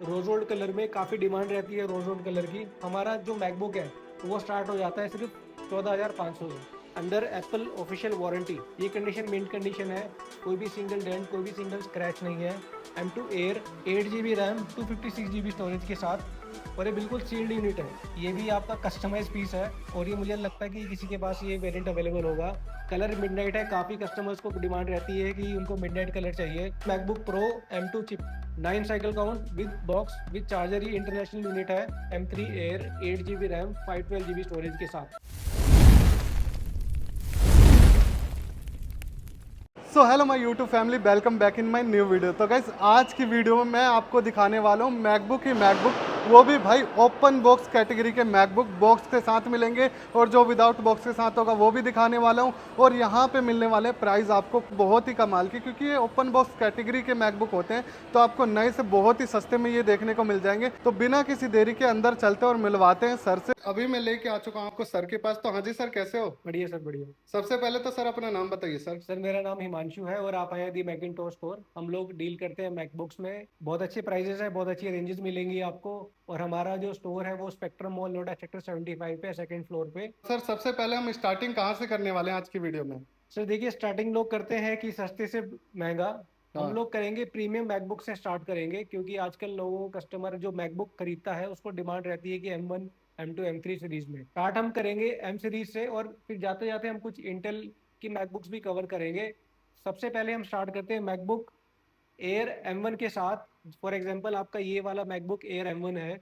Rose gold colour में काफ़ी demand रहती है। रोज गोल्ड कलर की हमारा जो मैकबुक है वो स्टार्ट हो जाता है सिर्फ 14,500 से, अंडर एप्पल ऑफिशियल वारंटी। ये कंडीशन मिंट कंडीशन है, कोई भी सिंगल डेंट कोई भी सिंगल स्क्रैच नहीं है। M2 air 8 GB RAM 256 GB storage के साथ, और ये बिल्कुल सील्ड यूनिट है। ये भी आपका कस्टमाइज पीस है, और ये मुझे लगता है कि किसी के पास ये वेरिएंट अवेलेबल होगा। कलर मिडनाइट है, काफ़ी कस्टमर्स को डिमांड रहती है कि उनको मिडनाइट कलर चाहिए। MacBook pro M2 chip 9 cycle count with box with charger, he international unit है। M3 air 8 GB RAM 512 GB storage के साथ। So hello my YouTube family, welcome back in my new video. तो guys आज की video में मैं आपको दिखाने वाला हूँ मैकबुक ही मैकबुक, वो भी भाई ओपन बॉक्स कैटेगरी के मैकबुक बॉक्स के साथ मिलेंगे, और जो विदाउट बॉक्स के साथ होगा वो भी दिखाने वाला हूँ। और यहाँ पे मिलने वाले प्राइस आपको बहुत ही कमाल की, क्योंकि ये ओपन बॉक्स कैटेगरी के मैकबुक होते हैं, तो आपको नए से बहुत ही सस्ते में ये देखने को मिल जाएंगे। तो बिना किसी देरी के अंदर चलते और मिलवाते हैं सर से। अभी मैं लेके आ चुका हूँ आपको सर के पास। तो हाँ जी सर, कैसे हो? बढ़िया सर, बढ़िया। सबसे पहले तो सर अपना नाम बताइए सर। सर मेरा नाम हिमांशु है, और आप आए दी मैकिंटोश स्टोर। हम लोग डील करते हैं मैकबुक्स में, बहुत अच्छे प्राइजेस है, बहुत अच्छी रेंजेस मिलेंगी आपको। और हमारा जो स्टोर है वो स्पेक्ट्रम मॉल नोएडा सेक्टर 75 पे, सेकंड फ्लोर पे। सर सबसे पहले हम स्टार्टिंग कहाँ से करने वाले हैं आज की वीडियो में? सर देखिए, स्टार्टिंग लोग करते हैं कि सस्ते से महंगा। हम हाँ। लोग करेंगे प्रीमियम मैकबुक से स्टार्ट करेंगे, क्योंकि आजकल लोगों कस्टमर जो मैकबुक खरीदता है उसको डिमांड रहती है कि M1 M2 M3 सीरीज में। स्टार्ट हम करेंगे M सीरीज से, और फिर जाते जाते हम कुछ इंटेल की मैकबुक्स भी कवर करेंगे। सबसे पहले हम स्टार्ट करते हैं मैकबुक एयर M1 के साथ। फॉर एग्जांपल आपका ये वाला मैकबुक एयर M1 है,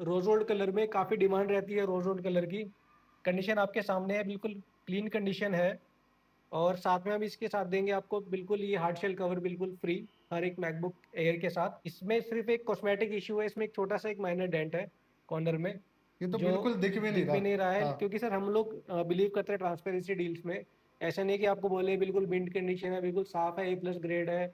रोज गोल्ड कलर में काफ़ी डिमांड रहती है। रोज गोल्ड कलर की कंडीशन आपके सामने है, बिल्कुल क्लीन कंडीशन है। और साथ में हम इसके साथ देंगे आपको बिल्कुल ये हार्ड शेल कवर बिल्कुल फ्री, हर एक मैकबुक एयर के साथ। इसमें सिर्फ एक कॉस्मेटिक इशू है, इसमें एक छोटा सा एक माइनर डेंट है कॉर्नर में, ये तो जो बिल्कुल दिख भी नहीं दिख भी रहा। नहीं रहा है। हाँ। क्योंकि सर हम लोग बिलीव करते हैं ट्रांसपेरेंसी डील्स में। ऐसा नहीं कि आपको बोले बिल्कुल मिंट कंडीशन है, बिल्कुल साफ है, A+ ग्रेड है।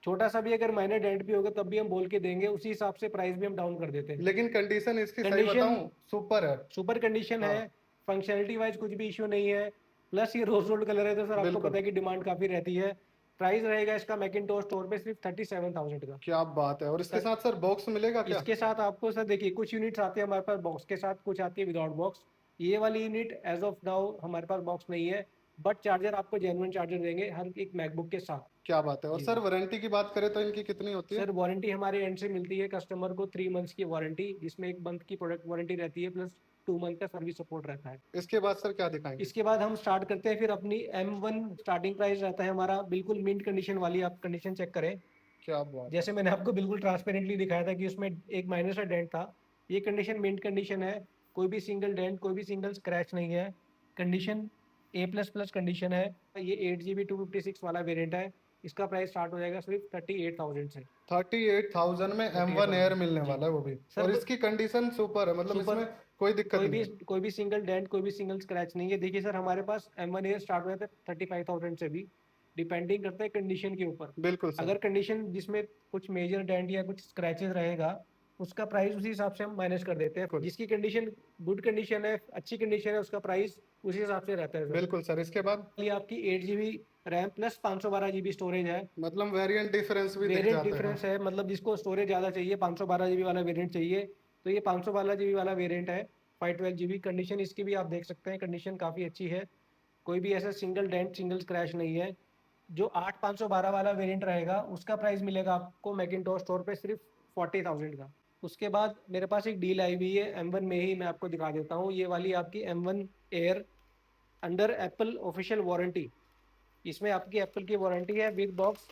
छोटा सा भी अगर माइनर डेंट भी होगा तब भी हम बोल के देंगे, उसी हिसाब से प्राइस भी हम डाउन कर देते हैं। लेकिन कंडीशन इसकी सही कंडीशन बताऊं, सुपर है। सुपर कंडीशन है, हाँ। फंक्शनलिटी वाइज कुछ भी इशू नहीं है। प्लस ये रोज गोल्ड कलर है, तो सर आपको बिल्कुल। पता है कि डिमांड काफी रहती है। प्राइस रहेगा इसका मैकिंटोश स्टोर पे सिर्फ 37,000 का। क्या बात है! और इसके साथ सर बॉक्स मिलेगा क्या? इसके साथ आपको सर देखिए, कुछ यूनिट्स आती है हमारे पास बॉक्स के साथ, कुछ आती है विदाउट बॉक्स। ये वाली यूनिट एज ऑफ नाउ हमारे पास बॉक्स नहीं है, बट चार्जर आपको जेन्युइन चार्जर देंगे हर एक मैकबुक के साथ। क्या बात है! और जी सर जी। वारंटी की बात करें तो इनकी कितनी होती है? सर वारंटी हमारे एंड से मिलती है कस्टमर को 3 मंथ्स की वारंटी, जिसमें 1 मंथ की प्रोडक्ट वारंटी रहती है, प्लस 2 मंथ का सर्विस सपोर्ट रहता है। इसके बाद सर क्या दिखाएंगे? इसके बाद हम स्टार्ट करते हैं फिर अपनी M1। स्टार्टिंग प्राइस रहता है हमारा बिल्कुल मिंट कंडीशन वाली, आप कंडीशन चेक करें। क्या बात है! जैसे मैंने आपको बिल्कुल ट्रांसपेरेंटली दिखाया था कि उसमें एक माइनर सा डेंट था। ये कंडीशन मिंट कंडीशन है, कोई भी सिंगल डेंट कोई भी सिंगल स्क्रैच नहीं है। कंडीशन A++ कंडीशन है। ये 8 GB 256 वाला वेरिएंट है। इसका प्राइस स्टार्ट हो जाएगा सिर्फ 38,000 से। 38,000 में M1 एयर 38,000 मिलने जी। वाला है, वो भी। सर और इसकी कंडीशन सुपर है, मतलब सुपर, इसमें कोई दिक्कत कोई नहीं भी है। कोई भी सिंगल डेंट कोई भी सिंगल स्क्रैच नहीं है। देखिए सर, हमारे पास M1 एयर स्टार्ट हुआ था 35,000 से भी, डिपेंडिंग करता है कंडीशन के ऊपर। बिल्कुल सर। अगर कंडीशन जिसमें कुछ मेजर डेंट या कुछ स्क्रैचेस रहेगा, उसका प्राइस उसी हिसाब से हम माइनस कर देते हैं। बिल्कुल। जिसकी कंडीशन गुड कंडीशन है, अच्छी कंडीशन है, उसका प्राइस उसी हिसाब से रहता है सर। बिल्कुल सर, इसके बाद ये आपकी 8 GB RAM plus 512 GB storage है। मतलब वेरिएंट डिफरेंस भी दिख वेरिएंट जाता है। हाँ। डिफरेंस है, मतलब जिसको स्टोरेज ज़्यादा चाहिए, 512 GB वाला वेरिएंट चाहिए, तो ये 512 GB वाला वेरिएंट है। 512 GB कंडीशन इसकी भी आप देख सकते हैं, कंडीशन काफ़ी अच्छी है। कोई भी ऐसा सिंगल डेंट सिंगल स्क्रैच नहीं है। जो 8512 वाला वेरिएंट रहेगा उसका प्राइस मिलेगा आपको मैकिंटोश स्टोर पे सिर्फ 40,000 का। उसके बाद मेरे पास एक डील आई हुई है M1 में ही, मैं आपको दिखा देता हूँ। ये वाली आपकी M1 air under Apple official warranty. इसमें आपकी एप्पल की वारंटी है विद बॉक्स,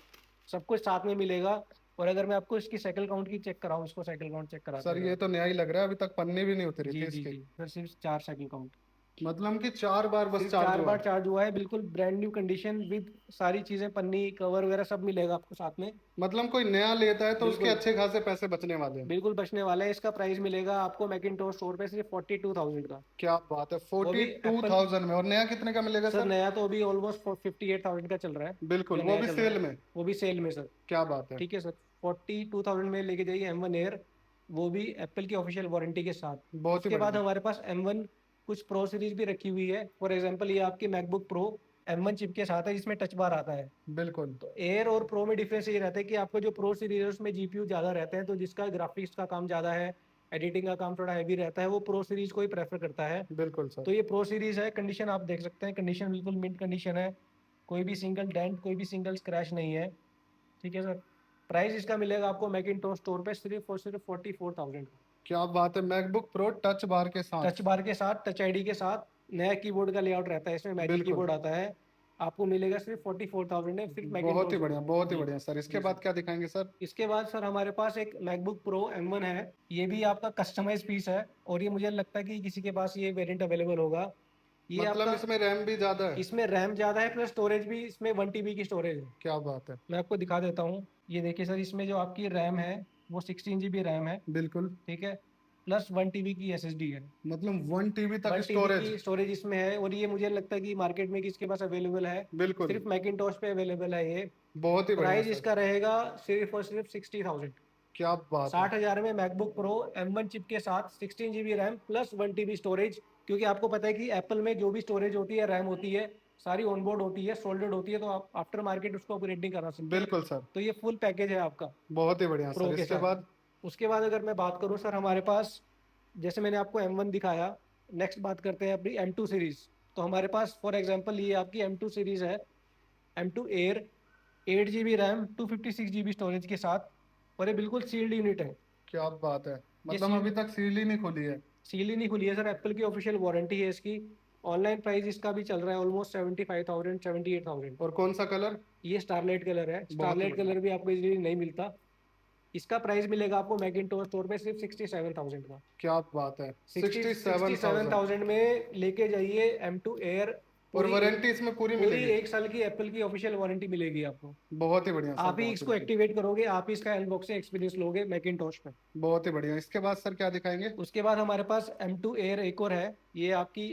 सब कुछ साथ में मिलेगा। और अगर मैं आपको इसकी साइकिल काउंट की चेक कराऊँ, इसको साइकिल काउंट चेक कराते सर हैं ये जरा। तो नया ही लग रहा है, अभी तक पन्नी भी नहीं उतरी थी जी जी इसकी। जी सर, सिर्फ 4 साइकिल काउंट, मतलब कि 4 बार बस सिर्फ चार्ज 4 बार हुआ? चार्ज हुआ है। बिल्कुल ब्रांड न्यू कंडीशन विद सारी चीज़ें, पन्नी कवर वगैरह सब मिलेगा आपको साथ में। मतलब कोई नया लेता है तो उसके बिल्कुल अच्छे खासे पैसे बचने वाले हैं। बिल्कुल बचने वाला है। इसका प्राइस मिलेगा आपको मैकिंटोश स्टोर पे सिर्फ 42,000 का। क्या बात है! वो फोर्टी भी टू एप्पल। थाउजेंड में। और नया कितने का मिलेगा सर सर? नया तो अभी ऑलमोस्ट 58,000 का चल रहा है, बिल्कुल, जो वो नया भी चल रहा सेल है। में। वो भी सेल में सर। क्या बात है! ठीक है सर, 42,000 में लेके जाइए M1 एयर, वो भी एप्पल की ऑफिशियल वारंटी के साथ। बहुत ही उसके बाद बढ़िया। हमारे पास M1 कुछ प्रो सीरीज भी रखी हुई है। फॉर एग्जांपल ये आपकी मैकबुक प्रो M1 चिप के साथ है जिसमें टच बार आता है। बिल्कुल। तो एयर और प्रो में डिफरेंस ये रहता है कि आपका जो प्रो सीरीज है उसमें जीपीयू ज़्यादा रहते हैं, तो जिसका ग्राफिक्स का काम ज़्यादा है, एडिटिंग का काम थोड़ा हैवी रहता है, वो प्रो सीरीज को ही प्रेफर करता है। बिल्कुल सर। तो ये प्रो सीरीज है। कंडीशन आप देख सकते हैं, कंडीशन बिल्कुल मिंट कंडीशन है, कोई भी सिंगल डेंट, कोई भी सिंगल स्क्रैच नहीं है। ठीक है सर। प्राइस इसका मिलेगा आपको मैकिंटॉश स्टोर पे सिर्फ और सिर्फ 44,000 का। क्या बात है, मैकबुक प्रो टच बार के टच साथ। बार के साथ, टच आईडी के साथ, नया कीबोर्ड का लेआउट रहता है इसमें, मैजिक बिल्कुल। कीबोर्ड आता है। आपको मिलेगा सिर्फ 44,000 है, सिर्फ बहुत ही मैकिंटॉश बढ़िया, में। बहुत ही जी। बढ़िया सर। इसके जी बाद सर। क्या दिखाएंगे सर? इसके बाद सर हमारे पास एक मैकबुक प्रो M1 है। ये भी आपका कस्टमाइज पीस है, और ये मुझे लगता है कि किसी के पास ये वेरिएंट अवेलेबल होगा। ये मतलब आपका, इसमें रैम भी ज्यादा है? इसमें रैम ज़्यादा है, प्लस स्टोरेज भी इसमें 1 TB की स्टोरेज है। क्या बात है। मैं आपको दिखा देता हूँ। ये देखिए सर, इसमें जो आपकी रैम है वो 16 GB रैम है। बिल्कुल। ठीक है। प्लस 1 TB की SSD है। मतलब 1 TB तक 1 TB स्टोरेज? की स्टोरेज इसमें है, और ये मुझे लगता है कि मार्केट में किसके पास अवेलेबल है, बिल्कुल। सिर्फ मैकिंटॉश पे अवेलेबल है ये। बहुत ही बढ़िया प्राइस सर। इसका रहेगा सिर्फ और सिर्फ 60,000। क्या बात है। 60,000 में मैकबुक प्रो M1 चिप के साथ 16 GB RAM plus 1 TB storage. क्योंकि आपको पता है कि एप्पल में जो भी स्टोरेज होती है, रैम होती है, सारी ऑनबोर्ड होती है, सोल्डेड होती है, तो आप आफ्टर मार्केट उसको अपग्रेड नहीं करा सकते। बिल्कुल सर। तो ये फुल पैकेज है आपका बहुत ही बढ़िया प्रो सर। के इसके साथ। बाद? उसके बाद अगर मैं बात करूं सर, हमारे पास, जैसे मैंने आपको M1 दिखाया, नेक्स्ट बात करते हैं अपनी M2 सीरीज। तो हमारे पास फॉर एग्जांपल ये आपकी M2 सीरीज है, M2 air, 8 GB RAM, 256 GB storage के साथ, और ये बिल्कुल सील्ड यूनिट है। क्या बात है, ये मतलब अभी सील्ड, तक सील ही नहीं खुली है? सील ही नहीं खुली है सर, एप्पल की ऑफिशियल वारंटी है इसकी। ऑनलाइन प्राइस इसका भी चल रहा है ऑलमोस्ट 75,000, 78,000। और कौन सा कलर? ये स्टारलाइट कलर है। बहुत ही स्टारलाइट बढ़िया। कलर भी आपको इजीली नहीं मिलता। इसका प्राइस मिलेगा आपको मैकिंटॉश स्टोर पे सिर्फ 67,000 का। क्या बात है, सिक्सटी 67,000। 67,000 में लेके जाइए M2 एयर। और पूरी वारंटी इसमें पूरी पूरी मिलेगी? 1 साल की एप्पल की ऑफिशियल वारंटी मिलेगी आपको। बहुत ही बढ़िया सर, आप ही बहुत ही इसको बढ़िया। एक्टिवेट करोगे, आप ही इसका अनबॉक्सिंग एक्सपीरियंस लोगे मैकिंटॉश पे। बहुत ही बढ़िया। इसके बाद सर क्या दिखाएंगे? उसके बाद हमारे पास M2 एयर एक और है। ये आपकी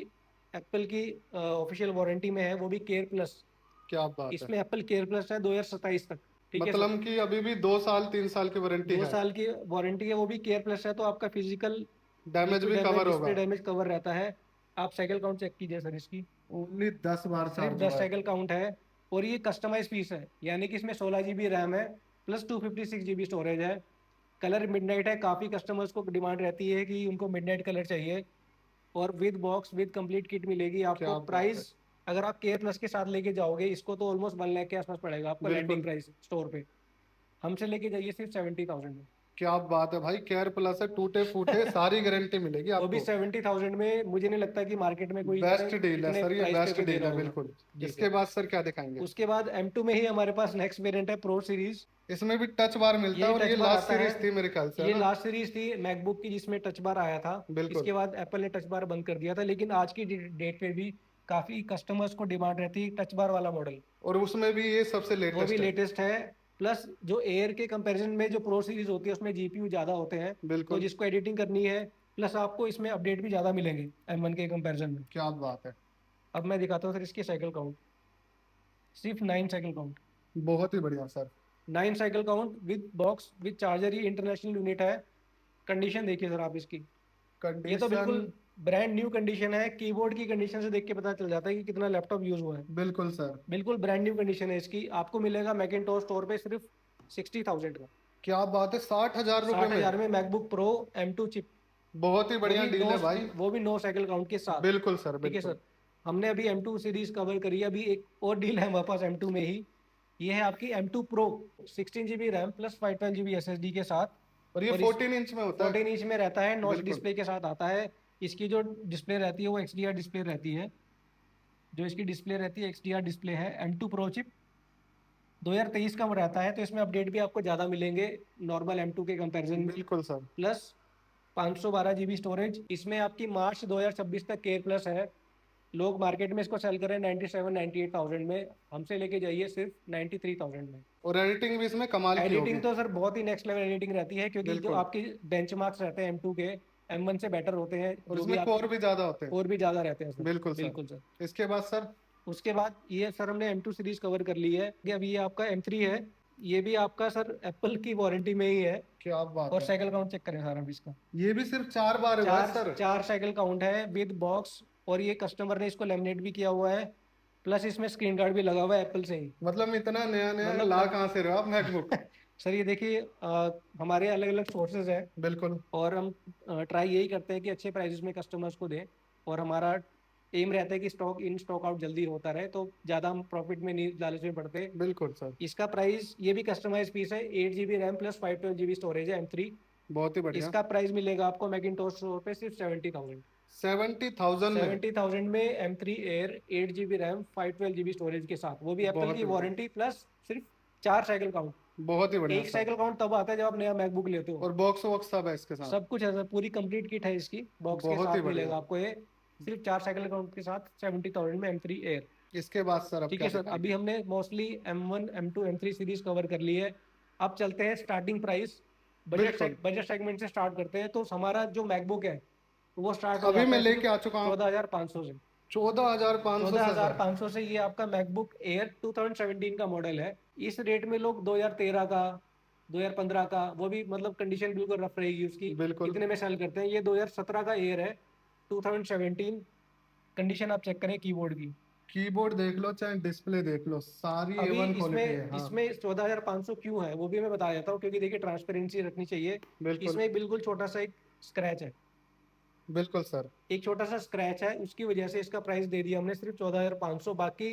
एप्पल की ऑफिशियल वारंटी में है, वो भी केयर प्लस। क्या बात है, इसमें एप्पल केयर प्लस है 2027 तक। ठीक है सर। मतलब कि अभी भी 2 साल 3 साल की वारंटी दो है? साल की वारंटी है, वो भी केयर प्लस है, तो आपका फिजिकल डैमेज डिस्प्ले भी डैमेज, कवर होगा? कवर रहता है। आप साइकिल काउंट चेक कीजिए सर इसकी, ओनली 10 बार सिर्फ चार्ज 10 हुआ है? साइकिल काउंट है। और ये कस्टमाइज पीस है, यानी कि इसमें 16 GB रैम है, प्लस 256 GB स्टोरेज है। कलर मिडनाइट है, काफ़ी कस्टमर्स को डिमांड रहती है कि उनको मिडनाइट कलर चाहिए। और with box with complete kit मिलेगी आपको। क्या बात है। प्राइस अगर आप केयर प्लस के साथ लेके जाओगे इसको, तो ऑलमोस्ट 1 लाख के आसपास पड़ेगा आपको लैंडिंग बिल्कुल। प्राइस स्टोर पे। हमसे लेके जाइए सिर्फ 70,000 में। क्या बात है भाई, केयर प्लस है, टूटे फूटे सारी गारंटी मिलेगी वो भी आपको। 70,000 में। मुझे नहीं लगता कि मार्केट में कोई इतने बेस्ट डील है इतने सर, ये प्राइस पे बेस्ट कोई दे डील रहा है होगा। बिल्कुल। जी इसके सर। बाद सर क्या दिखाएंगे? उसके बाद M2 में ही हमारे पास नेक्स्ट वेरिएंट है प्रो सीरीज। इसमें भी टच बार मिलता ये है, और टच ये बार लास्ट आता है। सीरीज थी मेरे ख्याल से, है ये ना? लास्ट सीरीज थी मैकबुक की जिसमें टच बार आया था। बिल्कुल। इसके बाद एप्पल ने टच बार बंद कर दिया था, लेकिन आज की डेट पे भी काफी कस्टमर्स को डिमांड रहती है टच बार वाला मॉडल। और उसमें भी ये सबसे वो भी लेटेस्ट है? लेटेस्ट है। प्लस जो एयर के कंपैरिजन में जो प्रो सीरीज होती है उसमें जीपीयू ज़्यादा होते हैं, तो बिल्कुल। जिसको एडिटिंग करनी है, प्लस आपको इसमें अपडेट भी ज़्यादा मिलेंगे M1 के कंपैरिजन में। क्या बात है। अब मैं दिखाता हूँ सर इसकी साइकिल काउंट, सिर्फ 9 साइकिल काउंट। बहुत ही बढ़िया sir. 9 cycle count with box with charger, he international unit है। कंडीशन देखिए सर आप इसकी, ये तो कंडीशन? बिल्कुल ब्रांड न्यू कंडीशन है। कीबोर्ड की कंडीशन से देख के पता चल जाता है कि कितना लैपटॉप यूज हुआ है। बिल्कुल सर। बिल्कुल ब्रांड न्यू कंडीशन है इसकी। आपको मिलेगा मैकिंटॉश स्टोर पे सिर्फ 60,000 का। क्या बात है, 60,000 रुपये में? 60,000 में मैकबुक प्रो M2 चिप, बहुत ही वो बढ़िया भी डील है भाई। वो भी 9 साइकिल काउंट के साथ। बिल्कुल सर, ठीक है बिल्कुल। सर। हमने अभी M2 सीरीज कवर करी है, अभी एक और डील है हमारे पास M2 में ही। ये है आपकी M2 pro, 16 GB RAM plus 512 GB SSD के साथ। और ये और इस 14 इंच में होता है? 14 इंच में रहता है, नॉच बिल्कुल। डिस्प्ले के साथ आता है। इसकी जो डिस्प्ले रहती है वो XDR डिस्प्ले रहती है। जो इसकी डिस्प्ले रहती है XDR डिस्प्ले है। M2 प्रो चिप 2023 का रहता है, तो इसमें अपडेट भी आपको ज़्यादा मिलेंगे नॉर्मल M2 के कंपैरिजन में। बिल्कुल सर। Plus 512 GB storage. इसमें आपकी मार्च 2026 तक केयर प्लस है। लोग मार्केट में इसको सेल कर रहे हैं 97-98,000 में, हमसे लेके जाइए सिर्फ 93,000 में। और एडिटिंग भी इसमें कमाल की होगी? एडिटिंग तो सर बहुत ही नेक्स्ट लेवल एडिटिंग रहती है, क्योंकि जो बिल्कुल। आपके बेंचमार्क्स रहते हैं M2 के, M1 से बेटर होते हैं, और जो भी इसमें आपके कोर भी ज्यादा होते हैं? और भी ज़्यादा रहते हैं सर। बिल्कुल सर। बिल्कुल सर। इसके बाद सर? उसके बाद ये सर हमने M2 सीरीज कवर कर ली है। अब ये आपका M3 है। ये भी आपका सर एप्पल की वारंटी में ही है। क्या बात और है, साइकिल काउंट चेक करें सर आप इसका, ये भी सिर्फ 4 बार हुआ है चार सर? चार साइकिल काउंट है विद बॉक्स। और ये कस्टमर ने इसको लेमिनेट भी किया हुआ है। प्लस इसमें स्क्रीन गार्ड भी लगा हुआ है एप्पल से ही। मतलब इतना नया नया मतलब ला कहाँ से रहे हो आप मैकबुक? सर ये देखिए, हमारे अलग अलग सोर्सेज है, बिल्कुल और हम ट्राई यही करते हैं कि अच्छे प्राइसेस में कस्टमर्स को दें, और हमारा एम रहता है कि स्टॉक इन स्टॉक आउट जल्दी होता रहे, तो ज़्यादा हम प्रॉफिट में नहीं, लालच में पड़ते। बिल्कुल सर। इसका प्राइस ये भी कस्टमाइज पीस है, 8 GB RAM plus 512 GB storage है M3। बहुत ही बढ़िया। इसका प्राइस मिलेगा आपको मैकिनटॉश स्टोर पे सिर्फ 70,000। 70,000 में? 70,000 में M3 Air 8 GB RAM 512 GB storage के साथ, वो भी एप्पल बहुत की ही बढ़िया। वारंटी प्लस सिर्फ 4 साइकिल काउंट। बहुत ही बढ़िया एक सर। साइकिल काउंट तब आता है जब आप नया मैकबुक लेते हो। और बॉक्स वॉक्स सब है इसके साथ? सब कुछ है सर, पूरी कंप्लीट किट है इसकी, बॉक्स के बहुत ही साथ बढ़िया। मिलेगा आपको ये, सिर्फ 4 साइकिल काउंट के साथ 70,000 में M3 Air। इसके बाद सर अब ठीक क्या है सर, दिखाएंगे? अभी हमने mostly M1 M2 M3 series cover कर ली है। अब चलते हैं स्टार्टिंग प्राइस, बिल्कुल। बजट सेगमेंट से स्टार्ट करते हैं। तो हमारा जो मैकबुक है वो स्टार्ट हो अभी जाता मैं है लेके सिर्फ आ चुका हूँ। 14,500 से। 14,500 चौदह से हजार सर? पाँच सौ से ये आपका मैकबुक एयर 2017 का मॉडल है। इस रेट में लोग 2013 का, 2015 का, वो भी मतलब कंडीशन बिल्कुल रफ रहेगी उसकी, बिल्कुल। इतने में सेल करते हैं। ये 2017 का एयर है, 2017 कंडीशन आप चेक करें कीबोर्ड की। कीबोर्ड देख लो चाहे डिस्प्ले देख लो, सारी अभी A1 क्वालिटी है। इसमें हाँ इसमें 14,500 क्यों है वो भी मैं बता देता हूँ, क्योंकि देखिए ट्रांसपेरेंसी रखनी चाहिए। बिल्कुल। इसमें एक बिल्कुल छोटा सा एक स्क्रैच है, बिल्कुल सर। एक छोटा सा स्क्रैच है, उसकी वजह से इसका प्राइस दे दिया हमने सिर्फ 14,500। बाकी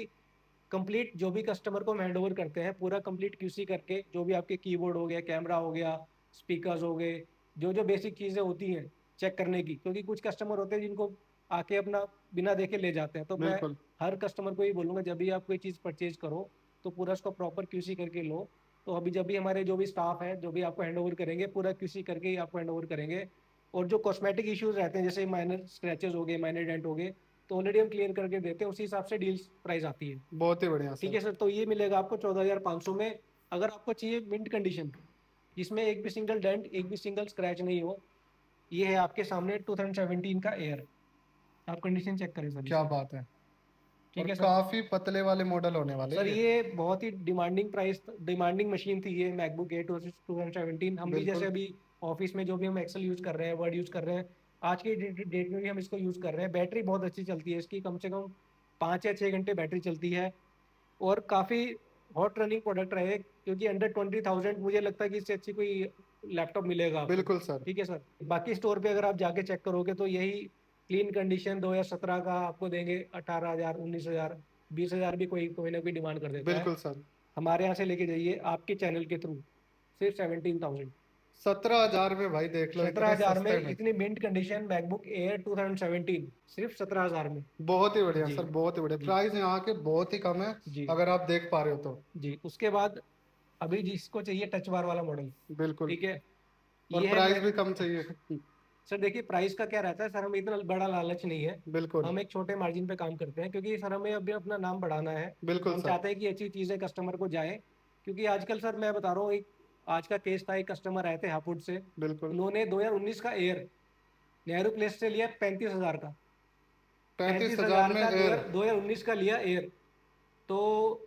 कंप्लीट जो भी कस्टमर को हम हैंड ओवर करते हैं, पूरा कंप्लीट QC करके, जो भी आपके कीबोर्ड हो गया, कैमरा हो गया, स्पीकर्स हो गए, जो जो बेसिक चीज़ें होती हैं चेक करने की, क्योंकि कुछ कस्टमर होते हैं जिनको आके अपना बिना देखे ले जाते हैं। तो मैं बिल्कुल। हर कस्टमर को ये बोलूँगा, जब भी आप कोई चीज़ परचेज करो तो पूरा उसको प्रॉपर QC करके लो। तो अभी जब भी हमारे जो भी स्टाफ है, जो भी आपको हैंड ओवर करेंगे, पूरा QC करके ही आपको हैंड ओवर करेंगे। और जो कॉस्मेटिक इश्यूज रहते हैं, जैसे माइनर स्क्रैचेस हो गए, माइनर डेंट हो गए, तो ऑलरेडी हम क्लियर करके देते हैं, उसी हिसाब से डील्स प्राइस आती है। बहुत ही बढ़िया ठीक सर। है सर, तो ये मिलेगा आपको 14,500 में। अगर आपको चाहिए मिंट कंडीशन, जिसमें एक भी सिंगल डेंट, एक भी सिंगल स्क्रैच नहीं हो, ये है आपके सामने 2017 का एयर। आप कंडीशन चेक करें सर क्या इसकी। बात है। और ठीक है सर। काफी पतले वाले मॉडल होने वाले सर ये। ये बहुत ही डिमांडिंग मशीन थी ये मैकबुक एयर 2017। हम भी जैसे बिल्कुल। अभी ऑफिस में जो भी हम एक्सेल यूज कर रहे हैं, वर्ड यूज कर रहे हैं, आज की डेट में भी हम इसको यूज कर रहे हैं। बैटरी बहुत अच्छी चलती है इसकी, कम से कम 5 या 6 घंटे बैटरी चलती है। और काफ़ी हॉट रनिंग प्रोडक्ट रहे, क्योंकि अंडर 20,000 मुझे लगता है कि इससे अच्छी कोई लैपटॉप मिलेगा आपको। बिल्कुल सर। ठीक है सर। बाकी स्टोर पे अगर आप जाके चेक करोगे तो यही क्लीन कंडीशन 2017 का आपको देंगे 18,000, 19,000, 20,000 भी कोई कोई ना कोई डिमांड कर देता है। बिल्कुल सर। हमारे यहाँ से लेके जाइए आपके चैनल के थ्रू, सिर्फ 17,000। 17,000 में भाई देख लो, सत्रह इतने हजार में सस्ते में। इतनी मिंट कंडीशन मैकबुक एयर 2017, सिर्फ 17,000 में। बहुत ही बढ़िया जी सर, बहुत ही बढ़िया। जी प्राइस यहाँ के बहुत ही कम है, जी अगर आप देख पा रहे हो तो। जी। उसके बाद अभी जिसको चाहिए टच बार वाला मॉडल, बिल्कुल। ठीक है, और ये है प्राइस मैक। भी कम चाहिए। सर देखिए प्राइस का क्या रहता है सर, हमें इतना बड़ा लालच नहीं है। बिल्कुल। हम एक छोटे मार्जिन पे काम करते हैं, क्योंकि सर हमें अभी अपना नाम बढ़ाना है। बिल्कुल हम सर। चाहते हैं कि अच्छी चीज़ें कस्टमर को जाए, क्योंकि आजकल सर मैं बता रहा हूँ, एक आज का केस था, एक कस्टमर आए थे हापुड़ से। बिल्कुल। उन्होंने 2019 का एयर नेहरू प्लेस से लिया 35,000 का। 35,000 35,000 में का एयर? 2019 का लिया एयर। तो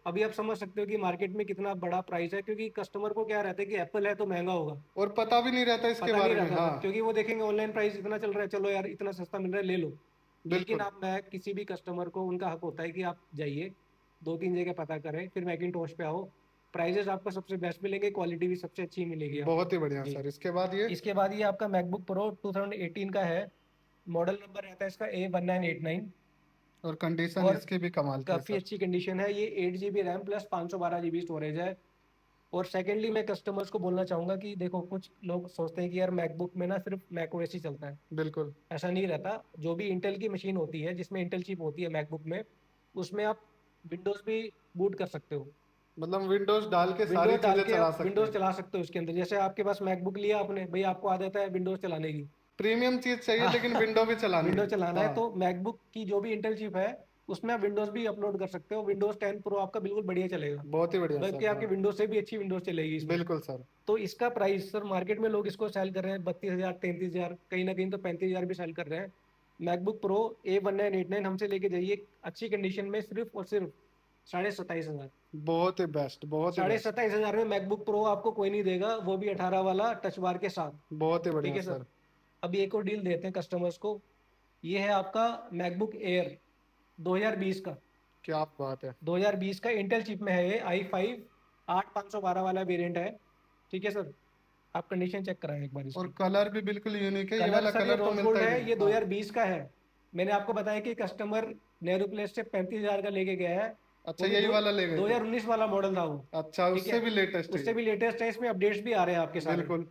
अभी आप समझ सकते हो कि मार्केट में कितना बड़ा प्राइस है, क्योंकि कस्टमर को क्या रहता है कि एप्पल है तो महंगा होगा। और पता भी नहीं रहता इसके पता नहीं बारे में। रहता हाँ। सर, क्योंकि वो देखेंगे ऑनलाइन प्राइस इतना चल रहा है, चलो यार इतना सस्ता मिल रहा है ले लो। लेकिन बिल्कुल। आप, मैं किसी भी कस्टमर को, उनका हक होता है कि आप जाइए, 2-3 जगह पता करें, फिर मैकिनटॉश पे आओ। प्राइजेस आपको सबसे बेस्ट मिलेंगे, क्वालिटी भी सबसे अच्छी मिलेगी आपको। बहुत ही बढ़िया जी। सर। इसके बाद ये? इसके बाद ये आपका मैकबुक प्रो 2018 का है। मॉडल नंबर रहता है इसका A1989। और कंडीशन और इसकी भी कमाल की है काफ़ी सर। अच्छी कंडीशन है, ये 8 GB RAM plus 512 GB storage है। और सेकेंडली मैं कस्टमर्स को बोलना चाहूँगा कि देखो, कुछ लोग सोचते हैं कि यार मैकबुक में ना सिर्फ मैकओएस ही चलता है। बिल्कुल। ऐसा नहीं रहता। जो भी इंटेल की मशीन होती है, जिसमें इंटेल चिप होती है मैकबुक में, उसमें आप विंडोज़ भी बूट कर सकते हो। मतलब विंडोज डाल के सारी विंडोज डाल चीजें के चला आप सकते विंडोज हैं? चला सकते हो उसके अंदर। जैसे आपके पास मैकबुक लिया आपने, भाई आपको आदत है विंडोज चलाने की। प्रीमियम चीज चाहिए हाँ, लेकिन विंडो भी चलानी है। विंडोज चलाना है हाँ। तो मैकबुक की जो भी इंटेल चिप है, उसमें आप विंडोज भी अपलोड कर सकते हो। विंडोज 10 प्रो आपका बिल्कुल बढ़िया चलेगा, बहुत ही बढ़िया बल्कि सर। आपकी हाँ। विंडोज से भी अच्छी विंडोज चलेगी इसमें। बिल्कुल सर। तो इसका प्राइस सर, मार्केट में लोग इसको सेल कर रहे हैं 32,000, 33,000, कहीं ना कहीं तो 35,000 भी सेल कर रहे हैं। मैकबुक प्रो A1989 हमसे लेके जाइए अच्छी कंडीशन में, सिर्फ और सिर्फ 27,500। बहुत ही बेस्ट, बहुत ही साढ़े बेस्ट। सत्ताईस हजार में मैकबुक प्रो आपको कोई नहीं देगा, वो भी 18 वाला टच बार के साथ। बहुत ही ठीक बढ़िया है सर। सर। अभी एक और डील देते हैं कस्टमर्स को। ये है आपका मैकबुक एयर 2020 का। क्या बात है। 2020 का इंटेल चिप में है ये, i5 8512 वाला वेरिएंट है। ठीक है सर, आप कंडीशन चेक कराएं एक बार और इसकी। कलर भी बिल्कुल यूनिक है, ये कलर वाला सर ये कलर तो रोज मिलता गोल्ड ही है, नहीं। ये हाँ 2020 का है। मैंने आपको बताया कि कस्टमर नेहरू प्लेस से 35,000 का लेके गया है, अच्छा, वो भी यही वाला ले गए थे। 2019 वाला मॉडल था वो। अच्छा, ठीक उससे है, भी लेटेस्ट है उससे ये। भी लेटेस्ट है, इसमें अपडेट्स भी आ रहे हैं आपके सारे। बिल्कुल।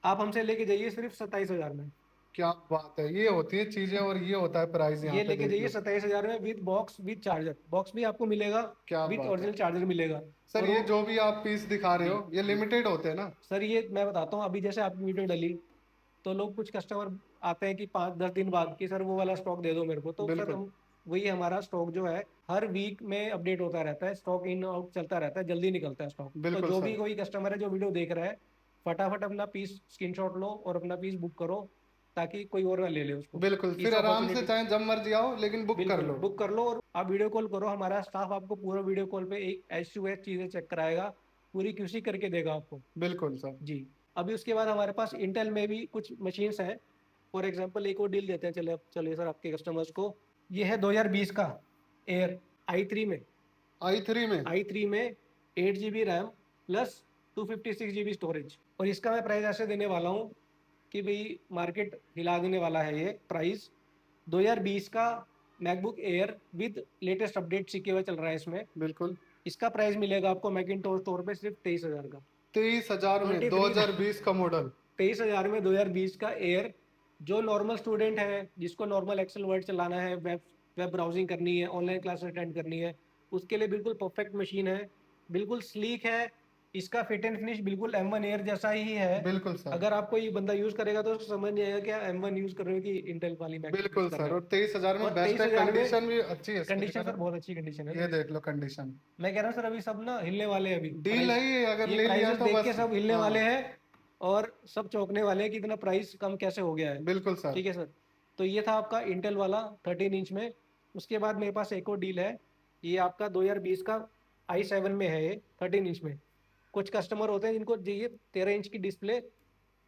आप हमसे लेके जाइए सिर्फ 27,000 में। क्या बात है, ये होती है चीजें और ये होता है प्राइस, यहाँ ये पे लेके देख जाइए लो। 27,000 में, with box with charger. Box भी आपको मिलेगा, क्या विद बात है। ओरिजिनल चार्जर मिलेगा। सर और ये वो, जो भी आप पीस दिखा रहे जी हो ये जी लिमिटेड होते हैं ना? सर, ये मैं बताता हूँ। अभी जैसे आपकी वीडियो डली, तो लोग कुछ कस्टमर आते हैं कि 5-10 दिन बाद कि सर वो वाला स्टॉक दे दो मेरे को, तो सर बिल्कुल हम वही, हमारा स्टॉक जो है हर वीक में अपडेट होता रहता है, स्टॉक इन आउट चलता रहता है, जल्दी निकलता है स्टॉक। तो बिल्कुल जो भी सर। कोई कस्टमर है जो वीडियो देख रहा है, फटाफट अपना पीस स्क्रीनशॉट लो और अपना पीस बुक करो, ताकि कोई और ना ले ले उसको। बिल्कुल, फिर इस आराम से अपॉर्चुनिटी, चाहे जब मर्जी आओ, लेकिन बुक कर बिल्कुल लो। बुक कर लो। और आप वीडियो कॉल करो, हमारा स्टाफ आपको पूरा वीडियो कॉल पे एक एच टू एच चीजें चेक कराएगा, पूरी क्यूसी करके देगा आपको। बिल्कुल सर। जी। अभी उसके बाद हमारे पास इंटेल में भी कुछ मशीन्स हैं। फॉर एग्जांपल एक और डील देते हैं, चले चलिए सर आपके कस्टमर्स को। ये है 2020 का एयर i3 में। i3 में? i3 में 8 GB RAM plus 256 GB storage. और इसका मैं प्राइस ऐसे देने वाला हूँ कि भाई मार्केट हिला देने वाला है ये प्राइस। 2020 का MacBook air with latest update सीखे हुए चल रहा है इसमें। बिल्कुल। इसका प्राइस मिलेगा आपको मैकिंटोश स्टोर पे सिर्फ 23,000 का। 23,000 में 23 2020 का मॉडल? 23,000 में 2020 का एयर। जो नॉर्मल स्टूडेंट है, जिसको नॉर्मल एक्सेल वर्ड चलाना है, वेब वेब ब्राउजिंग करनी है, ऑनलाइन क्लास अटेंड करनी है, उसके लिए बिल्कुल परफेक्ट मशीन है। बिल्कुल स्लीक है, इसका फिट एंड फिनिश बिल्कुल M1 एयर जैसा ही है। बिल्कुल सर। अगर आपको ये बंदा यूज करेगा तो उसको समझ नहीं आएगा कि आप M1 यूज कर रहे हो कि इंटेल वाली मैकबुक यूज बिल्कुल कर सर, रहे हो। और 23,000 में और बेस्ट तेईस है, हजार में कंडीशन भी अच्छी है इसकी, कंडीशन देखा सर ना। बहुत अच्छी कंडीशन है ये सर। देख लो कंडीशन। मैं कह रहा हूँ सर, अभी सब ना हिलने वाले हैं अभी डील है प्राइस। ये, अगर ये ले लिया प्राइसेस तो देख के बस। सब हिलने वाले हाँ। हैं, और सब चौंकने वाले हैं कि इतना प्राइस कम कैसे हो गया है। बिल्कुल सर। ठीक है सर। तो ये था आपका इंटेल वाला 13 इंच में। उसके बाद मेरे पास एक और डील है। ये आपका 2020 का i7 में है, ये 13 इंच में। कुछ कस्टमर होते हैं जिनको चाहिए 13 इंच की डिस्प्ले,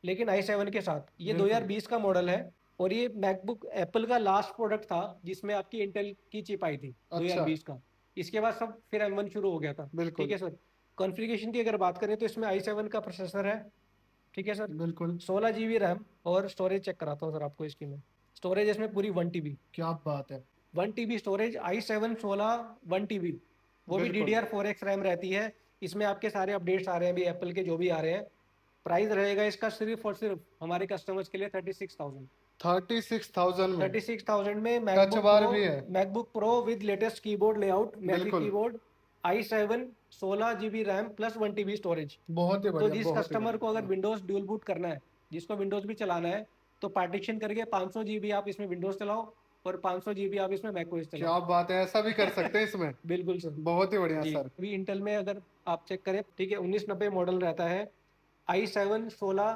लेकिन i7 के साथ। ये बिल्कुल। 2020 का मॉडल है। और ये मैकबुक एप्पल का लास्ट प्रोडक्ट था जिसमें आपकी इंटेल की चिप आई थी, अच्छा। 2020 का। इसके बाद सब फिर M1 शुरू हो गया था। ठीक बिल्कुल। है सर। कॉन्फ़िगरेशन की अगर बात करें तो इसमें i7 का प्रोसेसर है। ठीक है सर। बिल्कुल। 16 GB रैम। और स्टोरेज चेक कराता हूँ सर आपको इसकी मैं। स्टोरेज इसमें पूरी 1 TB। क्या बात है। 1 TB स्टोरेज, i7 16 1 TB। वो भी बिल्कुल। DDR4X रैम रहती है। इसमें आपके सारे अपडेट्स आ रहे हैं अभी एप्पल के, जो भी आ रहे हैं। प्राइस रहेगा इसका सिर्फ और सिर्फ हमारे कस्टमर्स के लिए 36,000। 36,000 में? 36,000 में टच मैकबुक बार प्रो। भी है? MacBook Pro with latest keyboard layout, magic बिल्कुल। Keyboard, i7 16 GB RAM plus 1 TB storage. बहुत ही तो बढ़िया, जिस बहुत ही कस्टमर को बढ़िया। अगर हाँ। विंडोज ड्यूल बूट करना है, जिसको विंडोज भी चलाना है, तो पार्टीशन करके 500 GB आप इसमें विंडोज चलाओ, और 500 GB आप इसमें मैकओएस चलाओ। क्या बात है, ऐसा भी कर सकते हैं इसमें? बिल्कुल सर। बहुत ही बढ़िया जी। सर। अभी इंटेल में अगर आप चेक करें, ठीक है, 1990 मॉडल रहता है। i7 16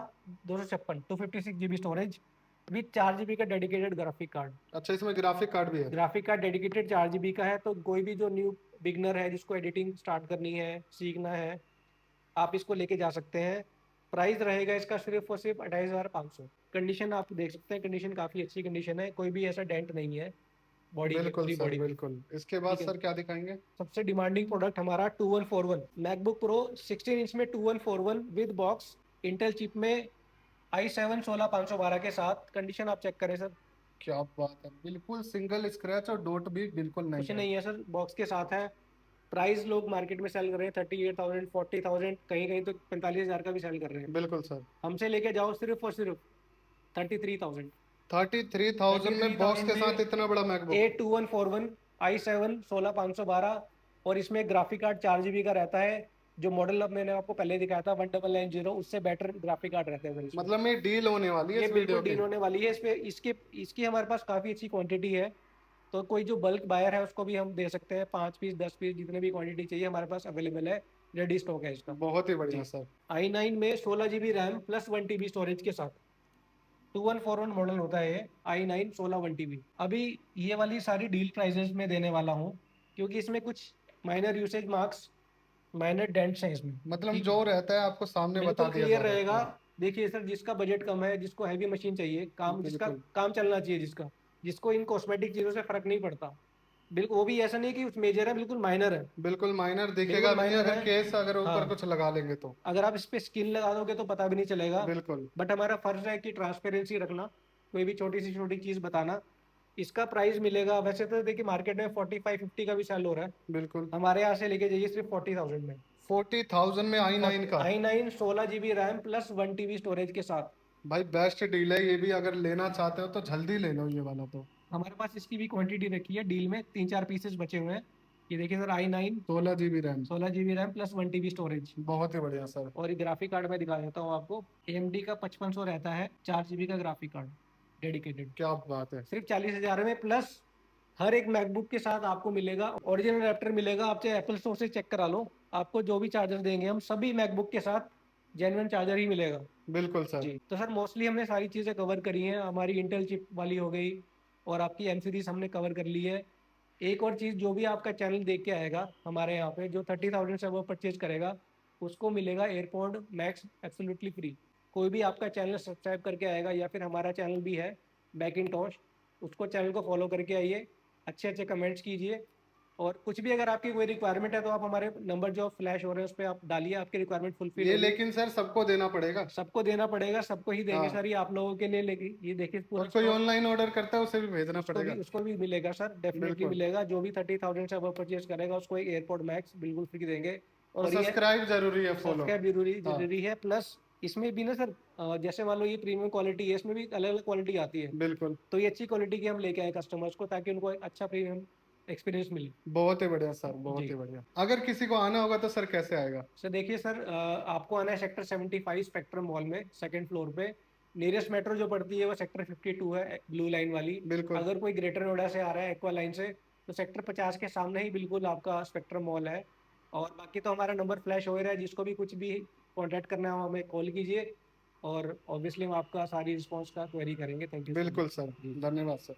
256 256 GB storage, with 4 GB का डेडिकेटेड ग्राफिक कार्ड। अच्छा, इसमें ग्राफिक कार्ड भी है? ग्राफिक कार्ड डेडिकेटेड 4 GB का है। तो कोई भी जो न्यू बिगनर है, जिसको एडिटिंग स्टार्ट करनी है, सीखना है, आप इसको लेके जा सकते हैं। प्राइस रहेगा इसका सिर्फ और सिर्फ 28,500। कंडीशन आप देख सकते हैं, कंडीशन काफ़ी अच्छी कंडीशन है, कोई भी ऐसा डेंट नहीं है बॉडी में, बिल्कुल पूरी सर, बॉडी में। बिल्कुल। इसके बाद ठीक है। सर क्या दिखाएंगे? सबसे डिमांडिंग प्रोडक्ट हमारा 2141 मैकबुक प्रो 16 इंच में 2141 विद बॉक्स, इंटेल चिप में, i7 16512 के साथ। कंडीशन आप चेक करें सर, क्या बात है, बिल्कुल सिंगल स्क्रैच और डॉट भी बिल्कुल नहीं कुछ है। नहीं है सर, बॉक्स के साथ है। प्राइस लोग मार्केट में सेल कर रहे हैं 38,000 40,000, कहीं कहीं तो 45,000 का भी सेल कर रहे हैं। बिल्कुल सर। हमसे लेके जाओ सिर्फ और सिर्फ 33,000। 33,000 में बॉक्स 33,000 के साथ में इतना बड़ा मैकबुक? A2141 i7 16512। और इसमें ग्राफिक कार्ड 4 GB का रहता है। जो मॉडल अब मैंने आपको पहले दिखाया था 1990, उससे बेटर ग्राफिक कार्ड रहते हैं सर इसमें। मतलब में डील होने वाली है ये इस वीडियो बिल्कुल की? डील होने वाली है इस पे। इसके इसकी हमारे पास काफ़ी अच्छी क्वांटिटी है। तो कोई जो बल्क बायर है उसको भी हम दे सकते हैं, 5 पीस 10 पीस जितने भी क्वांटिटी चाहिए हमारे पास अवेलेबल है। रेडी स्टॉक है इसका। बहुत ही बढ़िया जी। सर। i9 में 16 GB RAM plus 1 TB storage के साथ। 2141 मॉडल होता है ये, i9 16 1 TB। अभी ये वाली सारी डील प्राइजेस में देने वाला हूँ, क्योंकि इसमें कुछ minor usage marks, minor dents हैं इसमें। मतलब ठीक है, जो रहता है आपको सामने बता बिल्कुल दिया क्लियर जा रहा है। रहेगा। हाँ। देखिए सर, जिसका बजट कम है, जिसको हैवी मशीन चाहिए, काम जिसका बिल्कुल। काम चलना चाहिए, जिसको इन कॉस्मेटिक चीज़ों से फर्क नहीं पड़ता, बिल्कुल, वो भी ऐसा नहीं कि मेजर है, बिल्कुल माइनर है। बिल्कुल माइनर दिखेगा बिल्कुल भी नहीं, माइनर अगर है। केस अगर ऊपर हाँ, कुछ लगा लेंगे तो। अगर आप इस पे स्किन लगा दोगे तो पता भी नहीं चलेगा। बिल्कुल बट हमारा फर्ज है कि ट्रांसपेरेंसी रखना, कोई भी छोटी सी छोटी चीज बताना। इसका प्राइस मिलेगा, वैसे तो देखिए मार्केट में 45-50 का भी सेल हो रहा है, बिल्कुल। हमारे यहाँ से लेके जाइए सिर्फ 40,000 में। 40,000 में i9 का? i9 16 GB RAM plus 1 TB storage के साथ। भाई बेस्ट डील है ये भी, अगर लेना चाहते हो तो जल्दी ले लो ये वाला तो। हमारे पास इसकी भी क्वांटिटी रखी है डील में, 3-4 पीसेस बचे हुए हैं। ये देखिए sir, i9 16 GB RAM? 16 GB RAM plus 1 TB storage. बहुत ही बढ़िया सर। और ये ग्राफिक कार्ड मैं दिखा देता हूँ आपको। AMD का 5500 रहता है, 4 GB का ग्राफिक कार्ड डेडिकेटेड। क्या बात है। सिर्फ 40,000 में, प्लस हर एक मैकबुक के साथ आपको मिलेगा ओरिजिनल एडेप्टर मिलेगा। आप चाहे एप्पल स्टोर से चेक करा लो, आपको जो भी चार्जर देंगे हम सभी मैकबुक के साथ जेन्युइन चार्जर ही मिलेगा। बिल्कुल सर। जी, तो सर मोस्टली हमने सारी चीज़ें कवर करी हैं, हमारी इंटेल चिप वाली हो गई और आपकी एम सीरीज हमने कवर कर ली है। एक और चीज़, जो भी आपका चैनल देख के आएगा हमारे यहाँ पे, जो 30,000 से वो परचेज करेगा, उसको मिलेगा एयरपॉड मैक्स एब्सोल्युटली फ्री। कोई भी आपका चैनल सब्सक्राइब करके आएगा, या फिर हमारा चैनल भी है बैकिंटॉश, उसको चैनल को फॉलो करके आइए, अच्छे अच्छे कमेंट्स कीजिए। और कुछ भी अगर आपकी कोई रिक्वायरमेंट है तो आप हमारे नंबर जो फ्लैश हो रहे हैं उस पर आप डालिए, आपकी रिक्वायरमेंट फुलफिल ये होगी। लेकिन सर सबको देना पड़ेगा? सबको देना पड़ेगा, सबको ही देंगे हाँ। सर, ये आप लोगों के लिए लेगी, ये देखिए और पूरा कोई स्टॉक। ऑनलाइन ऑर्डर करता है उसे भी भेजना पड़ेगा? उसको भी मिलेगा सर, डेफिनेटली बिल्कुल। मिलेगा। जो भी 30,000 से अब परचेज करेगा उसको एक एयरपोर्ट मैक्स बिल्कुल फ्री देंगे। और और ये सब्सक्राइब जरूरी है, फॉलो। सब्सक्राइब जरूरी हाँ जरूरी है। प्लस इसमें भी ना सर, जैसे मान लो ये प्रीमियम क्वालिटी है, इसमें भी अलग अलग क्वालिटी आती है। बिल्कुल। तो ये अच्छी क्वालिटी की हम लेके आए कस्टमर्स को, ताकि उनको एक अच्छा प्रीमियम एक्सपीरियंस मिले। बहुत ही बढ़िया सर, बहुत जी ही बढ़िया। अगर किसी को आना होगा तो सर कैसे आएगा? सर, देखिए सर, आपको आना है सेक्टर 75 स्पेक्ट्रम मॉल में, सेकंड फ्लोर पे। नियरेस्ट मेट्रो जो पड़ती है वो सेक्टर 52 है, ब्लू लाइन वाली। बिल्कुल। अगर कोई ग्रेटर नोएडा से आ रहा है एक्वा लाइन से, तो सेक्टर 50 के सामने ही बिल्कुल आपका स्पेक्ट्रम मॉल है। और बाकी तो हमारा नंबर फ्लैश हो रहा है, जिसको भी कुछ भी कॉन्टैक्ट करना हो हमें कॉल कीजिए, और ऑब्वियसली हम आपका सारी रिस्पॉन्स का क्वेरी करेंगे। थैंक यू सो बिल्कुल सर, मच। धन्यवाद सर।